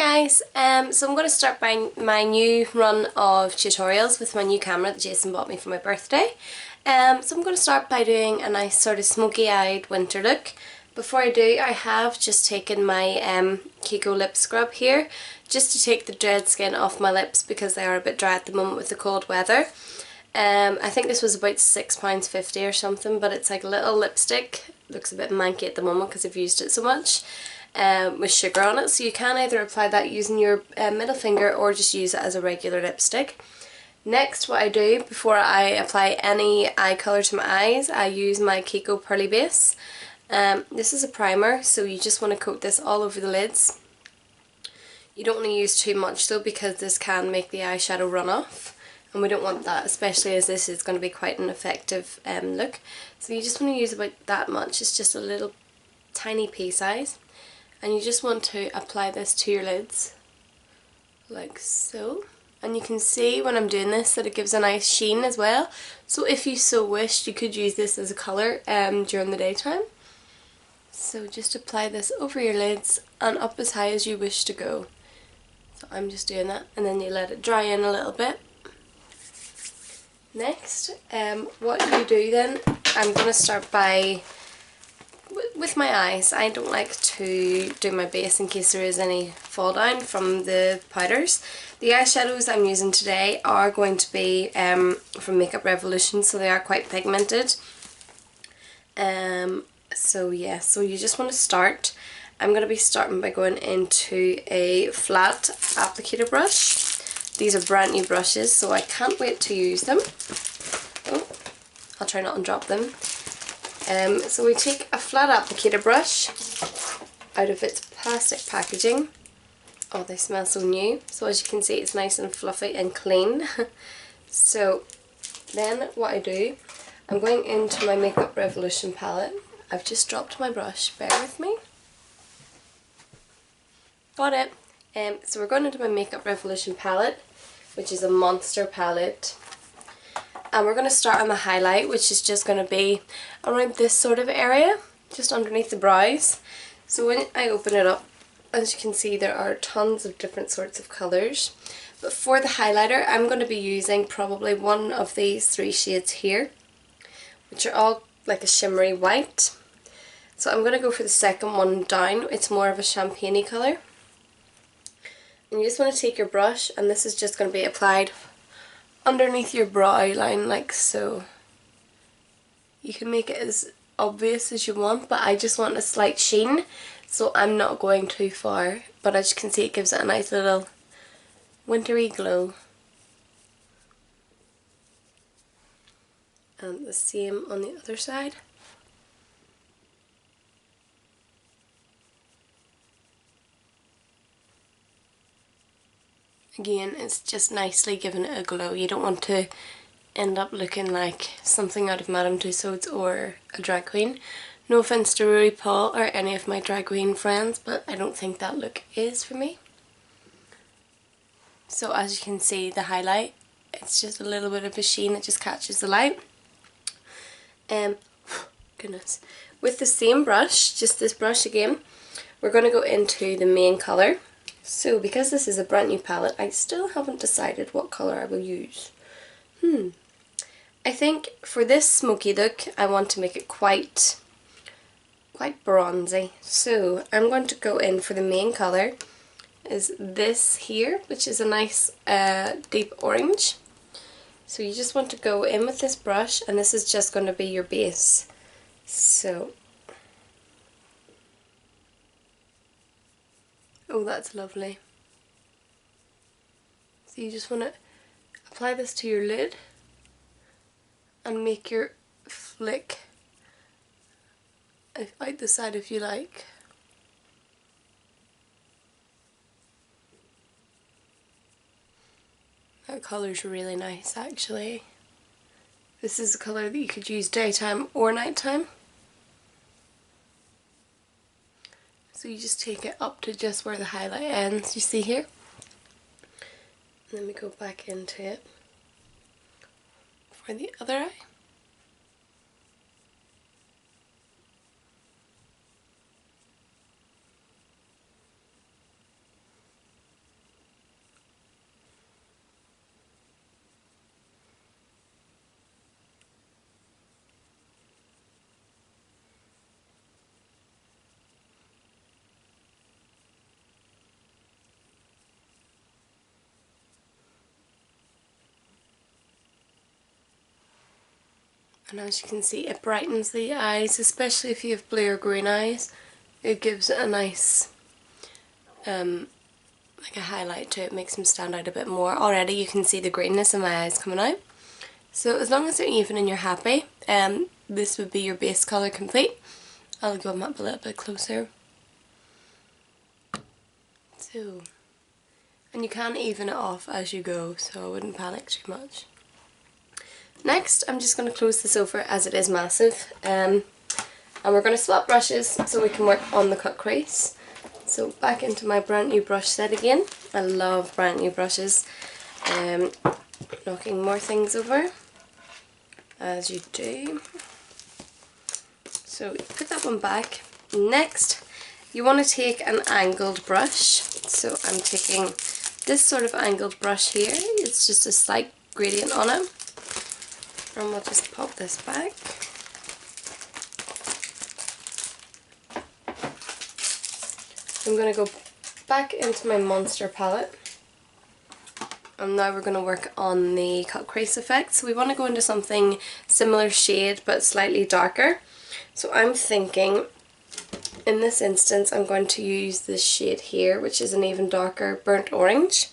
guys, so I'm going to start by my new run of tutorials with my new camera that Jason bought me for my birthday. So I'm going to start by doing a nice sort of smoky eyed winter look. Before I do, I have just taken my Kiko lip scrub here just to take the dead skin off my lips because they are a bit dry at the moment with the cold weather. I think this was about £6.50 or something, but it's like a little lipstick. Looks a bit manky at the moment because I've used it so much. With sugar on it, so you can either apply that using your middle finger or just use it as a regular lipstick. Next, what I do before I apply any eye colour to my eyes, I use my Kiko Pearly Base. This is a primer, so you just want to coat this all over the lids. You don't want to use too much though, because this can make the eyeshadow run off, and we don't want that, especially as this is going to be quite an effective look. So you just want to use about that much. It's just a little tiny pea size. And you just want to apply this to your lids, like so. And you can see when I'm doing this that it gives a nice sheen as well. So if you so wished, you could use this as a colour during the daytime. So just apply this over your lids and up as high as you wish to go. So I'm just doing that, and then you let it dry in a little bit. Next, what you do then, I'm going to start by with my eyes. I don't like to do my base in case there is any fall down from the powders. The eyeshadows I'm using today are going to be from Makeup Revolution, so they are quite pigmented. So yeah, so you just want to start. I'm going to be starting by going into a flat applicator brush. These are brand new brushes, so I can't wait to use them. Oh, I'll try not to drop them. So we take a flat applicator brush out of its plastic packaging. Oh, they smell so new. So as you can see, it's nice and fluffy and clean. So then what I do, I'm going into my Makeup Revolution palette. I've just dropped my brush, bear with me. Got it. So we're going into my Makeup Revolution palette, which is a monster palette. And we're going to start on the highlight, which is just going to be around this sort of area, just underneath the brows. So when I open it up, as you can see, there are tons of different sorts of colours. But for the highlighter, I'm going to be using probably one of these three shades here, which are all like a shimmery white. So I'm going to go for the second one down. It's more of a champagne-y colour. And you just want to take your brush, and this is just going to be applied underneath your brow line, like so. You can make it as obvious as you want, but I just want a slight sheen, so I'm not going too far. But as you can see, it gives it a nice little wintry glow. And the same on the other side. Again, it's just nicely giving it a glow. You don't want to end up looking like something out of Madame Tussauds or a drag queen. No offence to RuPaul or any of my drag queen friends, but I don't think that look is for me. So as you can see, the highlight, it's just a little bit of a sheen, it just catches the light. Goodness. With the same brush, just this brush again, we're going to go into the main colour. So because this is a brand new palette, I still haven't decided what colour I will use. I think for this smoky look, I want to make it quite bronzy. So I'm going to go in for the main colour, is this here, which is a nice deep orange. So you just want to go in with this brush, and this is just going to be your base. So, oh, that's lovely. So you just want to apply this to your lid and make your flick out the side if you like. That colour's really nice actually. This is a colour that you could use daytime or nighttime. So you just take it up to just where the highlight ends, you see here. And then we go back into it for the other eye. And as you can see, it brightens the eyes, especially if you have blue or green eyes. It gives it a nice, like a highlight to it, makes them stand out a bit more. Already you can see the greenness in my eyes coming out. So as long as they're even and you're happy, this would be your base colour complete. I'll go up a little bit closer. So, and you can even it off as you go, so I wouldn't panic too much. Next, I'm just going to close this over as it is massive, and we're going to swap brushes so we can work on the cut crease. So back into my brand new brush set again. I love brand new brushes. Knocking more things over, as you do. So put that one back. Next, you want to take an angled brush. So I'm taking this sort of angled brush here. It's just a slight gradient on it. And we'll just pop this back. I'm going to go back into my monster palette. And now we're going to work on the cut crease effect. So we want to go into something similar shade but slightly darker. So I'm thinking in this instance I'm going to use this shade here, which is an even darker burnt orange.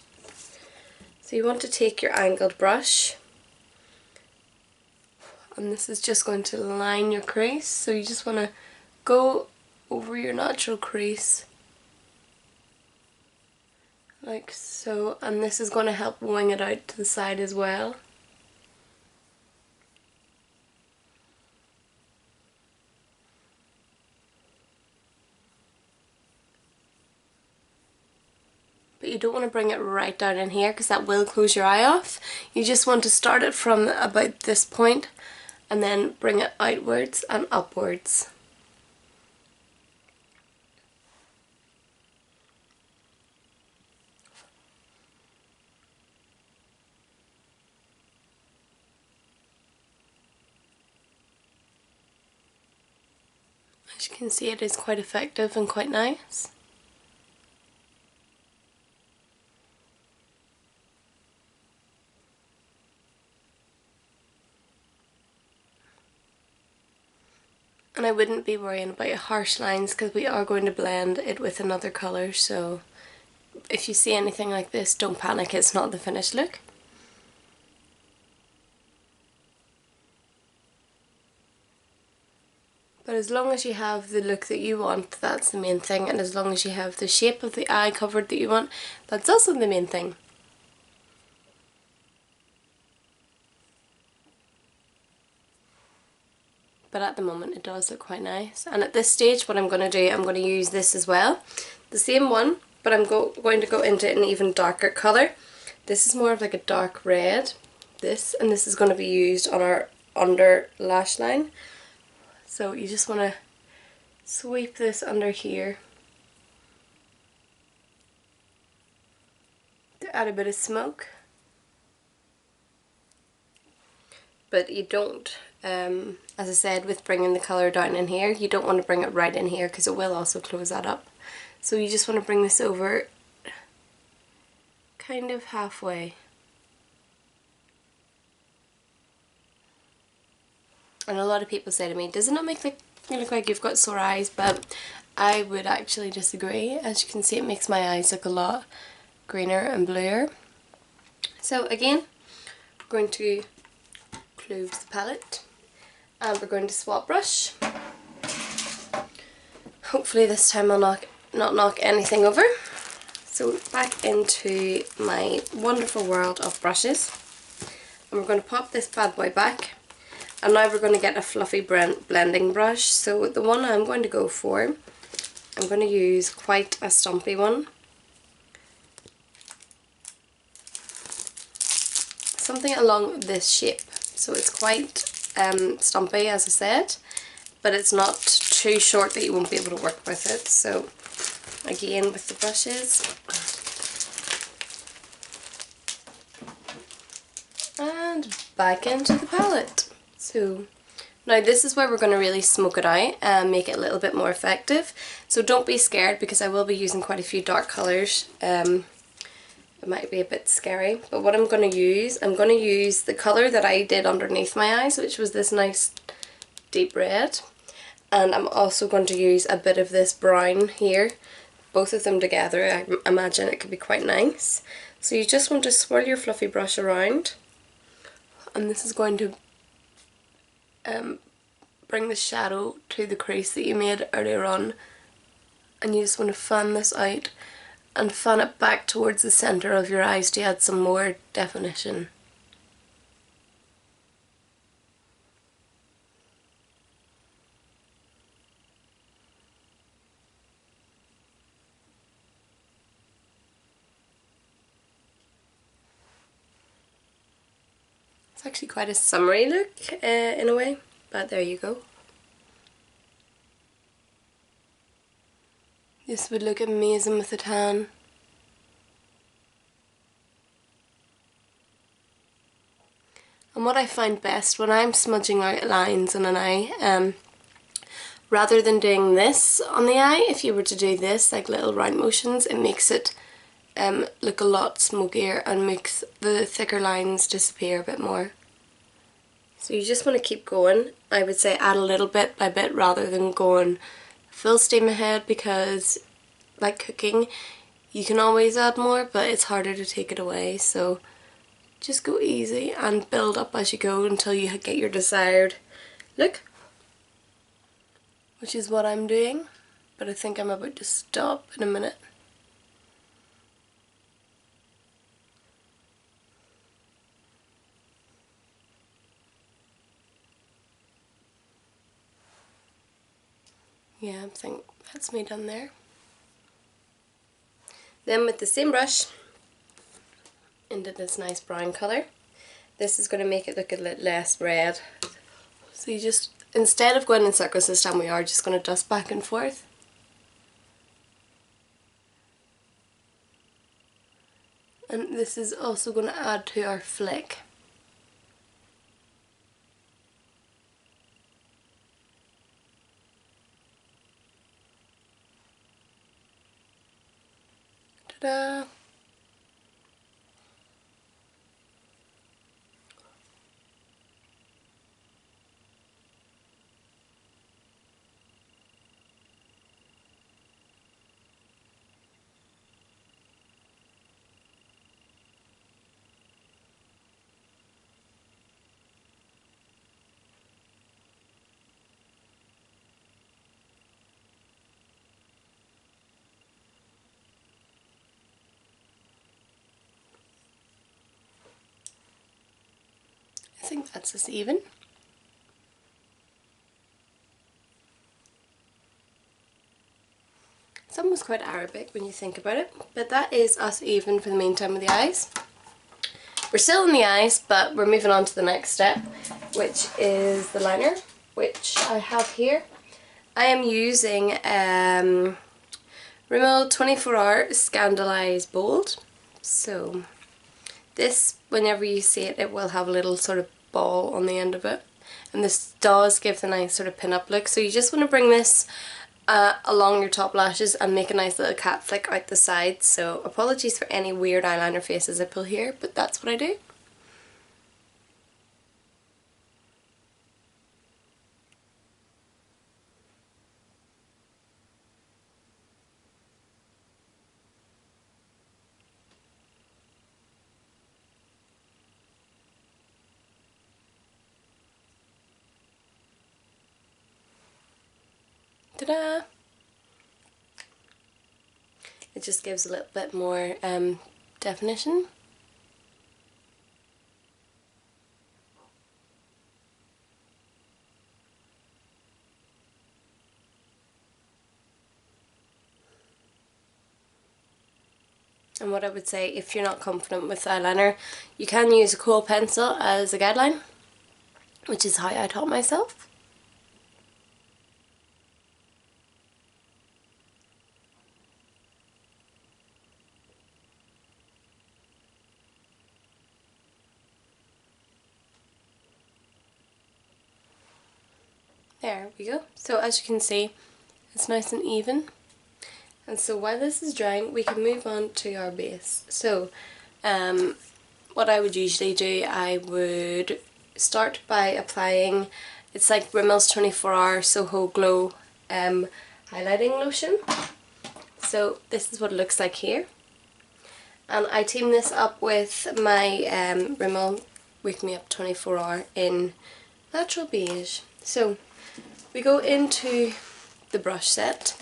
So you want to take your angled brush, and this is just going to line your crease. So you just want to go over your natural crease like so, and this is going to help wing it out to the side as well. But you don't want to bring it right down in here because that will close your eye off. You just want to start it from about this point and then bring it outwards and upwards. As you can see, it is quite effective and quite nice. And I wouldn't be worrying about harsh lines because we are going to blend it with another colour, so if you see anything like this, don't panic, it's not the finished look. But as long as you have the look that you want, that's the main thing, and as long as you have the shape of the eye covered that you want, that's also the main thing. But at the moment it does look quite nice. And at this stage what I'm going to do, I'm going to use this as well. The same one, but I'm going to go into an even darker colour. This is more of like a dark red. And this is going to be used on our under lash line. So you just want to sweep this under here to add a bit of smoke. But you don't, as I said, with bringing the colour down in here, you don't want to bring it right in here because it will also close that up. So you just want to bring this over kind of halfway. And a lot of people say to me, does it not make you look like you've got sore eyes? But I would actually disagree. As you can see, it makes my eyes look a lot greener and bluer. So again, we're going to close the palette and we're going to swap brush. Hopefully this time I'll not knock anything over. So back into my wonderful world of brushes, and we're going to pop this bad boy back, and now we're going to get a fluffy blending brush. So the one I'm going to go for, I'm going to use quite a stumpy one. Something along this shape. So it's quite stumpy, as I said, but it's not too short that you won't be able to work with it. So again with the brushes, and back into the palette. So now this is where we're going to really smoke it out and make it a little bit more effective. So don't be scared because I will be using quite a few dark colours it might be a bit scary. But what I'm going to use the colour that I did underneath my eyes, which was this nice deep red. And I'm also going to use a bit of this brown here. Both of them together, I imagine it could be quite nice. So you just want to swirl your fluffy brush around. And this is going to bring the shadow to the crease that you made earlier on. And you just want to fan this out and fan it back towards the centre of your eyes to add some more definition. It's actually quite a summery look in a way, but there you go. This would look amazing with a tan. And what I find best when I'm smudging out lines in an eye, rather than doing this on the eye, if you were to do this, like little round motions, it makes it look a lot smokier and makes the thicker lines disappear a bit more. So you just want to keep going. I would say add a little bit by bit rather than going full steam ahead, because like cooking, you can always add more but it's harder to take it away. So just go easy and build up as you go until you get your desired look, which is what I'm doing, but I think I'm about to stop in a minute. Yeah, I think that's me done there. Then with the same brush, into this nice brown colour, this is going to make it look a little less red. So you just, instead of going in circles this time, we are just going to dust back and forth. And this is also going to add to our flick. Ta-da! I think that's us even. It's almost quite Arabic when you think about it, but that is us even for the meantime with the eyes. We're still in the eyes, but we're moving on to the next step, which is the liner, which I have here. I am using Rimmel 24-hour Scandalise Bold. So this, whenever you see it, it will have a little sort of ball on the end of it, and this does give the nice sort of pin-up look. So you just want to bring this along your top lashes and make a nice little cat flick out the sides. So apologies for any weird eyeliner faces I pull here, but that's what I do. Ta-da! It just gives a little bit more definition. And what I would say, if you're not confident with eyeliner, you can use a kohl pencil as a guideline, which is how I taught myself. There we go. So as you can see, it's nice and even. And so while this is drying, we can move on to our base. So what I would usually do, I would start by applying, it's like Rimmel's 24-hour Soho Glow highlighting lotion. So this is what it looks like here. And I team this up with my Rimmel Wake Me Up 24-hour in Natural Beige. So we go into the brush set,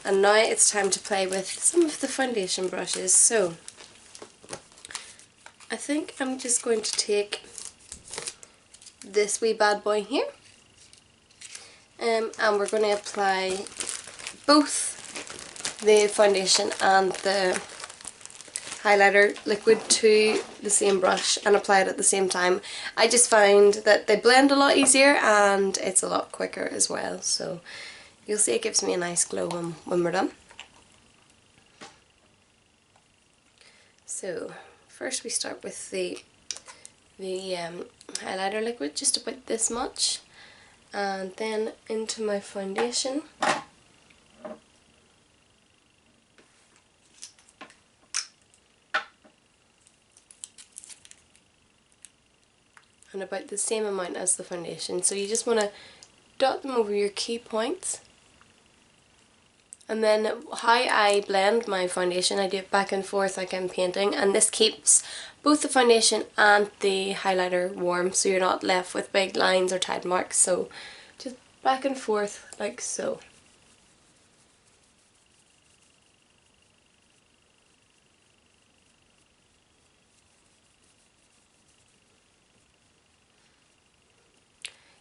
and now it's time to play with some of the foundation brushes. So I think I'm just going to take this wee bad boy here, and we're going to apply both the foundation and the highlighter liquid to the same brush and apply it at the same time. I just find that they blend a lot easier and it's a lot quicker as well, so you'll see it gives me a nice glow when we're done. So first we start with the highlighter liquid, just about this much, and then into my foundation. And about the same amount as the foundation. So you just want to dot them over your key points. And then how I blend my foundation, I do it back and forth like I'm painting, and this keeps both the foundation and the highlighter warm, so you're not left with big lines or tide marks. So just back and forth like so.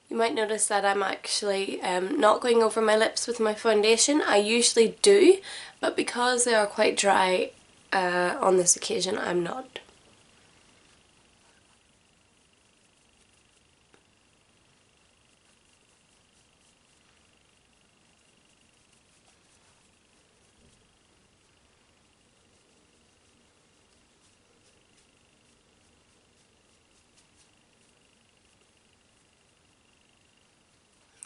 You might notice that I'm actually not going over my lips with my foundation. I usually do, but because they are quite dry on this occasion, I'm not.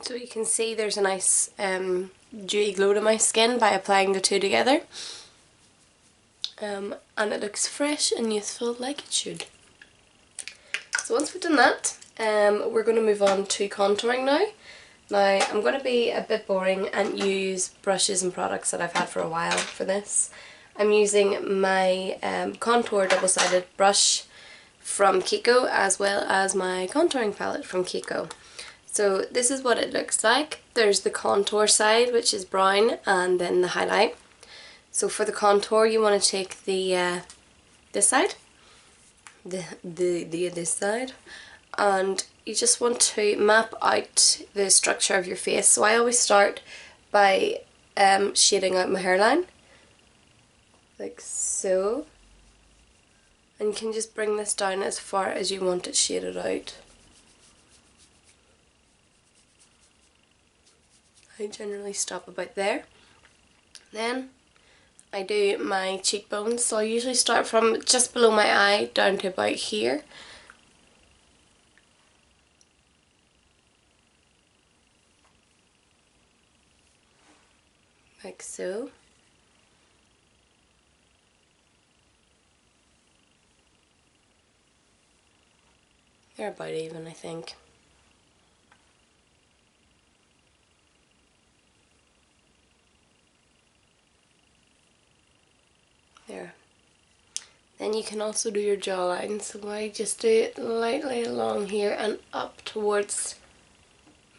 So you can see there's a nice dewy glow to my skin by applying the two together. And it looks fresh and youthful like it should. So once we've done that, we're going to move on to contouring now. Now I'm going to be a bit boring and use brushes and products that I've had for a while for this. I'm using my contour double-sided brush from Kiko, as well as my contouring palette from Kiko. So this is what it looks like. There's the contour side, which is brown, and then the highlight. So for the contour, you want to take the this side, this side, and you just want to map out the structure of your face. So I always start by shading out my hairline, like so, and you can just bring this down as far as you want it shaded out. I generally stop about there. Then I do my cheekbones, so I usually start from just below my eye down to about here. Like so. They're about even, I think. There. Then you can also do your jawline, so I just do it lightly along here and up towards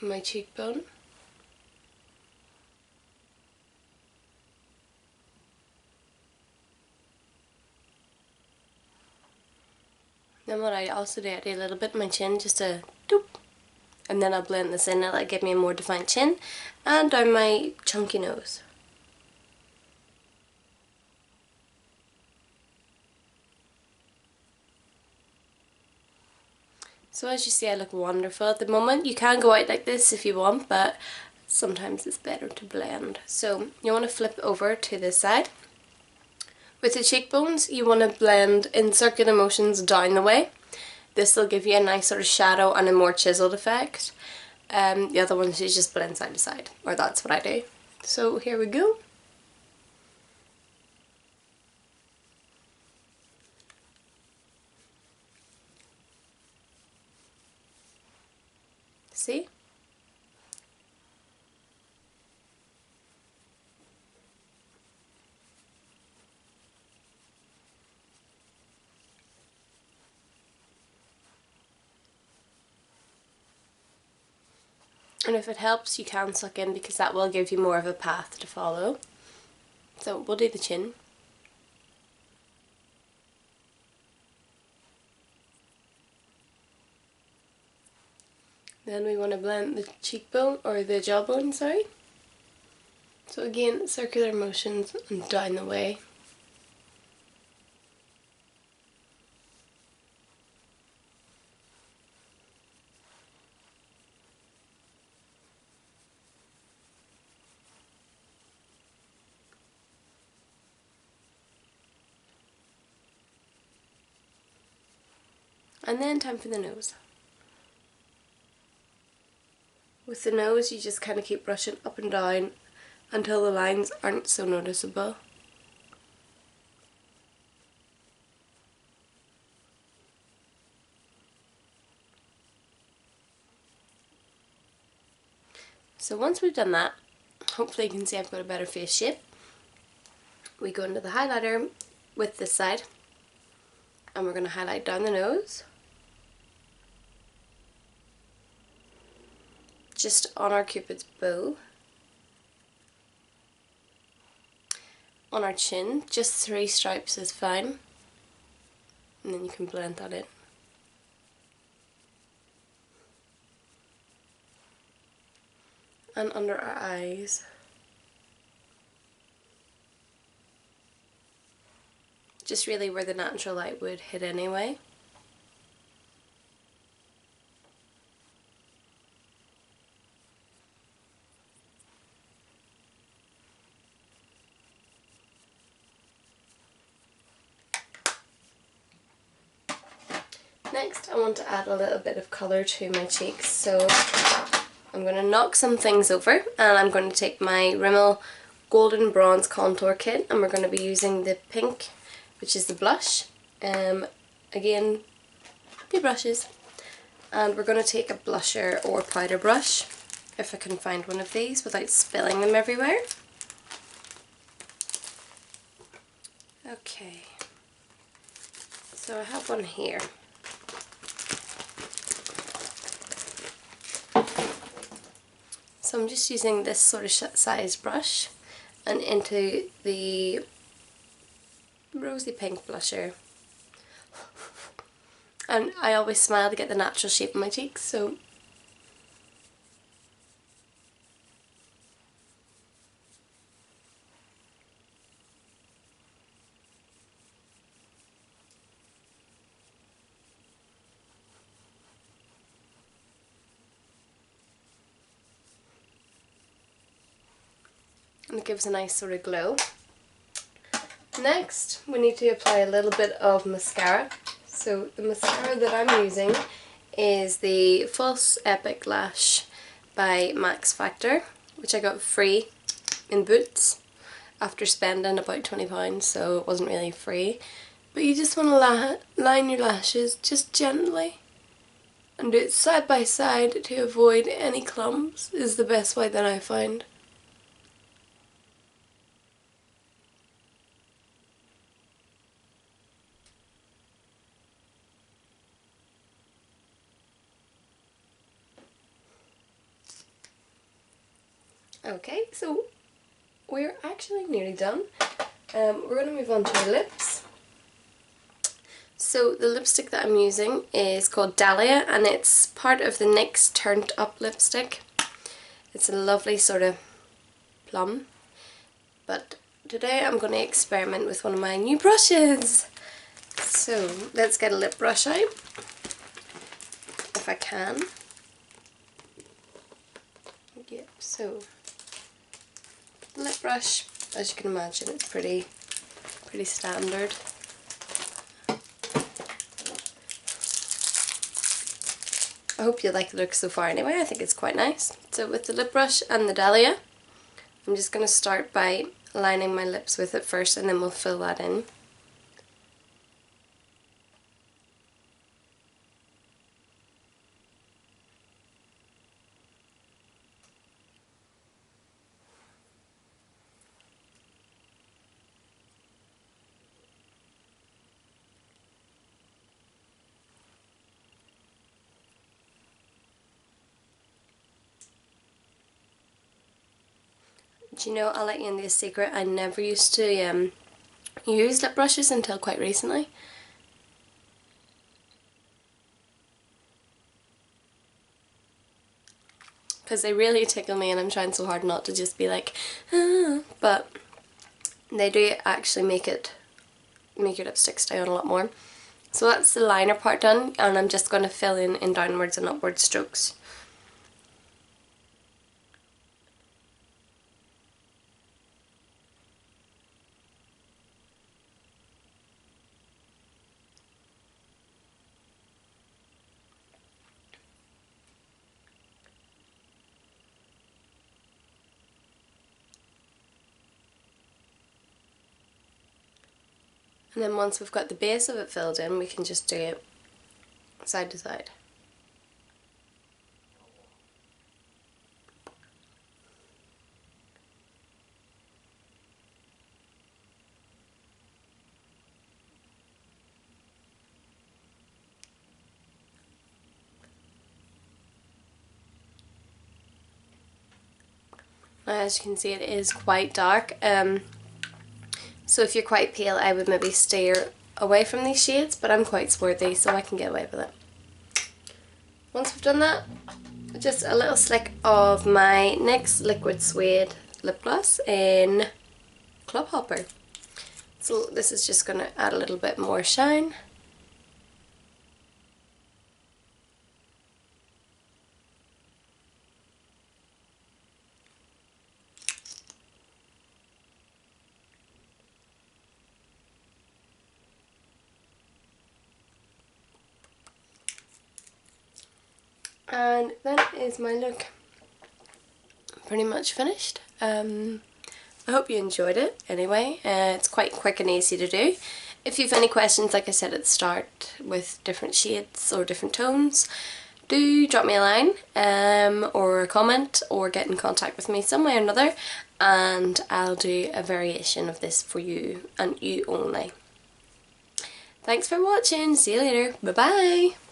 my cheekbone. Then what I also do, I do a little bit on my chin, just a doop, and then I'll blend this in, it'll give me a more defined chin, and down my chunky nose. So as you see, I look wonderful at the moment. You can go out like this if you want, but sometimes it's better to blend. So you want to flip over to this side. With the cheekbones, you want to blend in circular motions down the way. This will give you a nice sort of shadow and a more chiseled effect. The other ones you just blend side to side, or that's what I do. So here we go. see? And if it helps, you can suck in because that will give you more of a path to follow. So we'll do the chin. Then we want to blend the cheekbone, or the jawbone, sorry. So again, circular motions and down the way. And then time for the nose. With the nose, you just kind of keep brushing up and down until the lines aren't so noticeable. So once we've done that, hopefully you can see I've got a better face shape. We go into the highlighter with this side, and we're going to highlight down the nose. Just on our cupid's bow. On our chin, just 3 stripes is fine. And then you can blend that in. And under our eyes. Just really where the natural light would hit anyway. Next, I want to add a little bit of colour to my cheeks, so I'm going to knock some things over, and I'm going to take my Rimmel Golden Bronze Contour Kit, and we're going to be using the pink, which is the blush. Again, the brushes. And we're going to take a blusher or powder brush, if I can find one of these without spilling them everywhere. Okay, so I have one here. So I'm just using this sort of size brush and into the rosy pink blusher. And I always smile to get the natural shape of my cheeks, so and it gives a nice sort of glow. Next, we need to apply a little bit of mascara. So the mascara that I'm using is the False Epic Lash by Max Factor, which I got free in Boots after spending about £20, so it wasn't really free. But you just want to line your lashes just gently and do it side by side to avoid any clumps, is the best way that I find. Okay, so we're actually nearly done. We're going to move on to our lips. So the lipstick that I'm using is called Dahlia, and it's part of the NYX Turned Up lipstick. It's a lovely sort of plum. But today I'm going to experiment with one of my new brushes. So let's get a lip brush out, if I can. Yep, so the lip brush, as you can imagine, it's pretty standard. I hope you like the look so far anyway, I think it's quite nice. So with the lip brush and the Dahlia, I'm just going to start by lining my lips with it first, and then we'll fill that in. Do you know, I'll let you in the secret, I never used to use lip brushes until quite recently. Because they really tickle me and I'm trying so hard not to just be like, ah, but they do actually make your lipstick stay on a lot more. So that's the liner part done, and I'm just going to fill in downwards and upward strokes. And then once we've got the base of it filled in, we can just do it side to side. Now, as you can see, it is quite dark. So if you're quite pale, I would maybe steer away from these shades, but I'm quite swarthy, so I can get away with it. Once we've done that, just a little slick of my NYX Liquid Suede lip gloss in Club Hopper. So this is just going to add a little bit more shine. And that is my look pretty much finished. I hope you enjoyed it anyway. It's quite quick and easy to do. If you have any questions, like I said at the start, with different shades or different tones, do drop me a line or a comment, or get in contact with me some way or another, and I'll do a variation of this for you and you only. Thanks for watching. See you later. Bye bye.